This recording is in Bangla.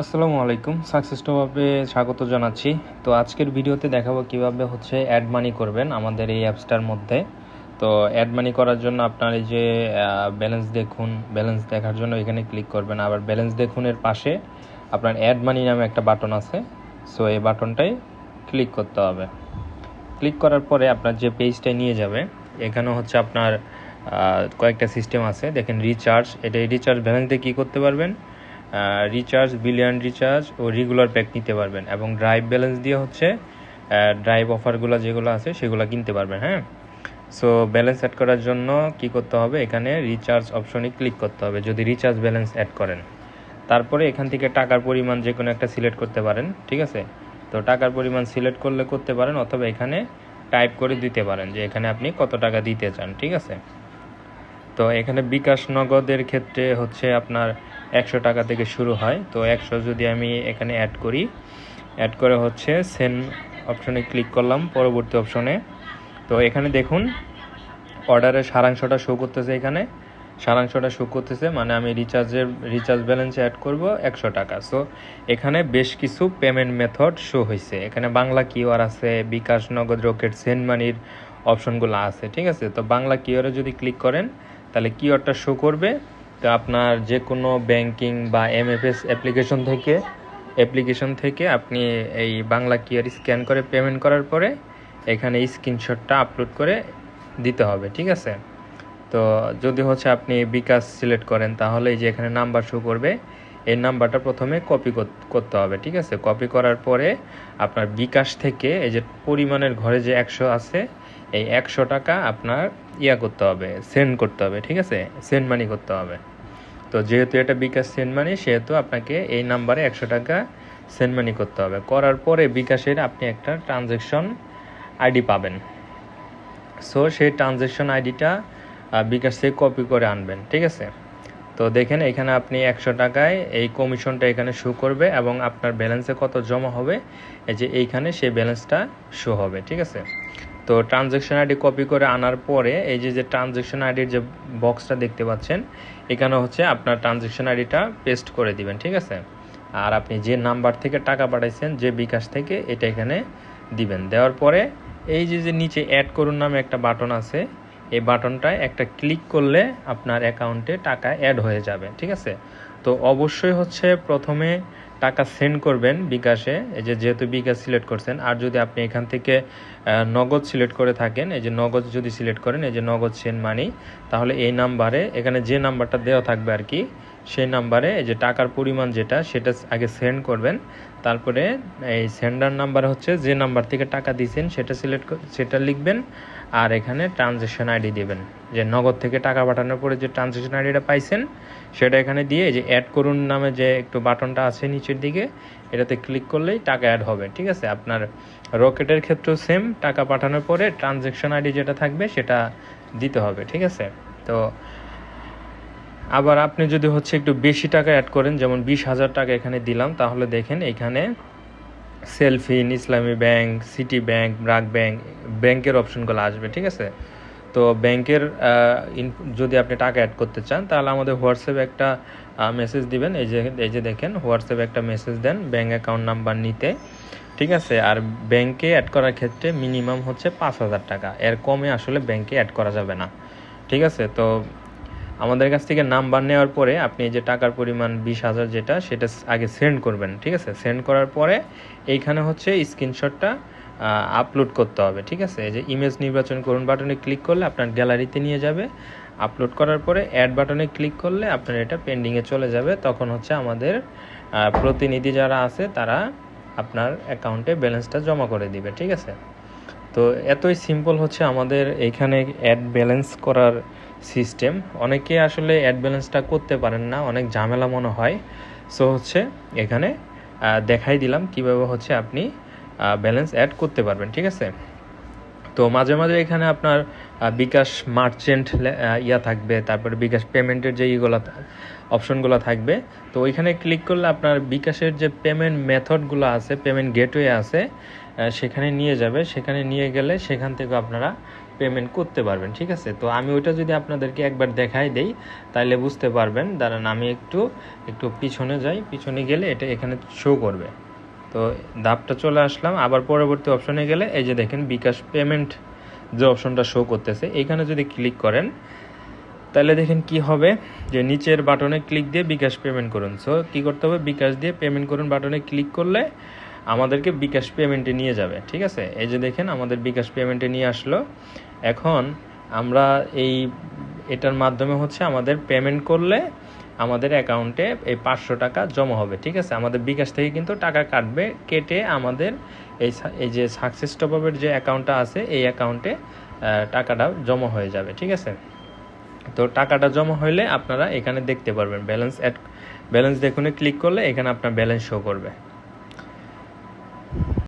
আসসালামু আলাইকুম, সাকসেস টপে স্বাগত জানাচ্ছি। তো আজকের ভিডিওতে দেখাবো কিভাবে অ্যাড মানি করবেন আমাদের এই অ্যাপসটার মধ্যে। তো অ্যাড মানি করার জন্য আপনার এই যে ব্যালেন্স দেখুন, ব্যালেন্স দেখার জন্য এখানে ক্লিক করবেন। আবার ব্যালেন্স দেখুনের পাশে আপনার অ্যাড মানি নামে একটা বাটন আছে। সো এই বাটনটাই ক্লিক করতে হবে। ক্লিক করার পরে আপনার যে পেজটায় নিয়ে যাবে, এখানে আপনার কয়েকটা সিস্টেম আছে। দেখেন রিচার্জ, এটা রিচার্জ ব্যালেন্স দিয়ে কী করতে পারবেন, রিচার্জ, বিলিয়ন রিচার্জ ও রেগুলার প্যাক নিতে পারবেন, এবং ড্রাইভ ব্যালেন্স দিয়ে ড্রাইভ অফারগুলো যেগুলো আছে সেগুলো কিনতে পারবেন। হ্যাঁ, সো ব্যালেন্স অ্যাড করার জন্য কি করতে হবে, এখানে রিচার্জ অপশনে ক্লিক করতে হবে যদি রিচার্জ ব্যালেন্স অ্যাড করেন। তারপরে এখান থেকে টাকার পরিমাণ যে কোনো একটা সিলেক্ট করতে পারেন, ঠিক আছে। তো টাকার পরিমাণ সিলেক্ট করতে পারেন, অথবা এখানে টাইপ করে দিতে পারেন যে এখানে আপনি কত টাকা দিতে চান, ঠিক আছে। তো এখানে বিকাশ নগদের ক্ষেত্রে আপনার 100 টাকা থেকে শুরু হয়। তো 100 যদি আমি এখানে অ্যাড করি, অ্যাড করে সেন্ড অপশনে ক্লিক করলাম, পরবর্তী অপশনে। তো এখানে দেখুন অর্ডারের সারাংশটা শো করতেছে, এখানে সারাংশটা শো করতেছে, মানে আমি রিচার্জ ব্যালেন্সে অ্যাড করব 100 টাকা। সো এখানে বেশ কিছু পেমেন্ট মেথড শো হয়েছে, এখানে বাংলা কিউআর আছে, বিকাশ, নগদ, রকেট, সেন্ড মানির অপশনগুলো আছে, ঠিক আছে। তো বাংলা কিউআরে যদি ক্লিক করেন তাহলে কিউআরটা শো করবে। তো আপনার যে কোনো ব্যাংকিং বা এমএফএস অ্যাপ্লিকেশন থেকে আপনি এই বাংলা কিউআর স্ক্যান করে পেমেন্ট করার পরে এখানে স্ক্রিনশটটা আপলোড করে দিতে হবে, ঠিক আছে। তো যদি আপনি বিকাশ সিলেক্ট করেন তাহলে এই যে এখানে নাম্বার শো করবে, এই নাম্বারটা প্রথমে কপি করতে হবে, ঠিক আছে। কপি করার পরে আপনার বিকাশ থেকে এই যে পরিমাণের ঘরে যে 100 আছে, এই 100 টাকা আপনার করতে হবে, সেন্ড করতে হবে, ঠিক আছে, সেন্ড মানি করতে হবে। তো যেহেতু এটা বিকাশ সেন্ড মানি, সেহেতু আপনাকে এই নাম্বারে 100 টাকা সেন্ড মানি করতে হবে। করার পরে বিকাশের আপনি একটা ট্রানজ্যাকশন আইডি পাবেন। সো সেই ট্রানজ্যাকশন আইডিটা বিকাশ থেকে কপি করে আনবেন, ঠিক আছে। তো দেখেন এখানে আপনি 100 টাকায় এই কমিশনটা এখানে শো করবে, এবং আপনার ব্যালেন্সে কত জমা হবে এই যে এইখানে সেই ব্যালেন্সটা শো হবে, ঠিক আছে। তো ট্রানজ্যাকশন আইডি কপি করে আনার পরে এই যে ট্রানজ্যাকশন আইডির যে বক্সটা দেখতে পাচ্ছেন, এখানে আপনার ট্রানজ্যাকশন আইডিটা পেস্ট করে দিবেন, ঠিক আছে। আর আপনি যে নাম্বার থেকে টাকা পাঠাইছেন, যে বিকাশ থেকে, এটা এখানে দিবেন। দেওয়ার পরে এই যে নিচে অ্যাড করুন নামে একটা বাটন আছে, এই বাটনটায় একটা ক্লিক করলে আপনার অ্যাকাউন্টে টাকা অ্যাড হয়ে যাবে, ঠিক আছে। তো অবশ্যই প্রথমে টাকা সেন্ড করবেন বিকাশে, এই যেহেতু বিকাশ সিলেক্ট করছেন। আর যদি আপনি এখান থেকে নগদ সিলেক্ট করে থাকেন, এই যে নগদ যদি সিলেক্ট করেন, এই যে নগদ সেন্ড মানি, তাহলে এই নাম্বারে এখানে যে নাম্বারটা দেওয়া থাকবে আর কি, সেই নাম্বারে এই যে টাকার পরিমাণ যেটা, সেটা আগে সেন্ড করবেন। তারপরে এই সেন্ডার নাম্বার যে নাম্বার থেকে টাকা দিয়েছেন সেটা লিখবেন, আর এখানে ট্রানজ্যাকশন আইডি দেবেন। যে নগদ থেকে টাকা পাঠানোর পরে যে ট্রানজ্যাকশন আইডিটা পাইছেন সেটা এখানে দিয়ে এই যে অ্যাড করুন নামে যে একটু বাটনটা আছে নিচের দিকে, এটাতে ক্লিক করলেই টাকা অ্যাড হবে, ঠিক আছে। আপনার রকেটের ক্ষেত্রেও সেম, টাকা পাঠানোর পরে ট্রানজ্যাকশন আইডি যেটা থাকবে সেটা দিতে হবে, ঠিক আছে। তো আবার আপনি যদি একটু বেশি টাকা অ্যাড করেন, যেমন 20,000 টাকা এখানে দিলাম, তাহলে দেখেন এখানে সেলফিন, ইসলামী bank, city bank, BRAC bank, ব্যাংকের অপশনগুলো আসবে, ঠিক আছে। তো ব্যাংকের যদি আপনি টাকা অ্যাড করতে চান তাহলে আমাদের হোয়াটসঅ্যাপে একটা মেসেজ দিবেন। এই যে দেখেন হোয়াটসঅ্যাপে একটা মেসেজ দেন ব্যাংক অ্যাকাউন্ট নাম্বার নিতে, ঠিক আছে। আর ব্যাংকে অ্যাড করার ক্ষেত্রে মিনিমাম 5,000 টাকা, এর কমে আসলে ব্যাংকে অ্যাড করা যাবে না, ঠিক আছে। তো আমাদের কাছ থেকে নাম্বার নেওয়ার পরে আপনি যে টাকার পরিমাণ 20,000 যেটা, সেটা আগে সেন্ড করবেন, ঠিক আছে। সেন্ড করার পরে এইখানে স্ক্রিনশটটা আপলোড করতে হবে, ঠিক আছে। এই যে ইমেজ নির্বাচন করুন বাটনে ক্লিক করলে আপনার গ্যালারিতে নিয়ে যাবে। আপলোড করার পরে অ্যাড বাটনে ক্লিক করলে আপনার এটা পেন্ডিংয়ে চলে যাবে। তখন আমাদের প্রতিনিধি যারা আছে তারা আপনার অ্যাকাউন্টে ব্যালেন্সটা জমা করে দিবে, ঠিক আছে। তো এতই সিম্পল আমাদের এইখানে অ্যাড ব্যালেন্স করার সিস্টেম। অনেকে আসলে অ্যাড ব্যালেন্সটা করতে পারেন না, অনেক ঝামেলা মনে হয়। সো এখানে দেখাই দিলাম কিভাবে আপনি ব্যালেন্স অ্যাড করতে পারবেন, ঠিক আছে। তো মাঝে মাঝে এখানে আপনার বিকাশ মার্চেন্ট থাকবে, তারপরে বিকাশ পেমেন্টের যে অপশনগুলো থাকবে। তো ওইখানে ক্লিক করলে আপনার বিকাশের যে পেমেন্ট মেথডগুলো আছে, পেমেন্ট গেটওয়ে আছে, সেখানে নিয়ে যাবে। সেখানে নিয়ে গেলে সেখান থেকে আপনারা পেমেন্ট করতে পারবেন। ঠিক আছে, তো আমি ওইটা যদি আপনাদেরকে একবার দেখাই দেই তাহলে বুঝতে পারবেন। দাঁড়ান আমি একটু পিছনে যাই, পিছনে গেলে এটা এখানে শো করবে। তো ধাপটা চলে আসলাম, আবার পরবর্তী অপশনে গেলে এই যে দেখেন বিকাশ পেমেন্ট যে অপশনটা শো করতেছে, এখানে যদি ক্লিক করেন তাহলে দেখেন কি হবে, যে নিচের বাটনে ক্লিক দিয়ে বিকাশ পেমেন্ট করুন। সো কী করতে হবে, বিকাশ দিয়ে পেমেন্ট করুন বাটনে ক্লিক করলে আমাদেরকে বিকাশ পেমেন্টে নিয়ে যাবে। ঠিক আছে, এই যে দেখেন আমাদের বিকাশ পেমেন্টে নিয়ে আসলো। এখন আমরা এটার মাধ্যমে হচ্ছে আমাদের পেমেন্ট করলে আমাদের অ্যাকাউন্টে এই 500 টাকা জমা হবে। ঠিক আছে, আমাদের বিকাশ থেকে কিন্তু টাকা কাটবে, কেটে আমাদের এই যে সাকসেস টপ আপের যে অ্যাকাউন্টটা আছে এই অ্যাকাউন্টে টাকাটা জমা হয়ে যাবে। ঠিক আছে, তো টাকাটা জমা হইলে আপনারা এখানে দেখতে পারবেন ব্যালেন্স দেখুনে ক্লিক করলে এখানে আপনার ব্যালেন্স শো করবে।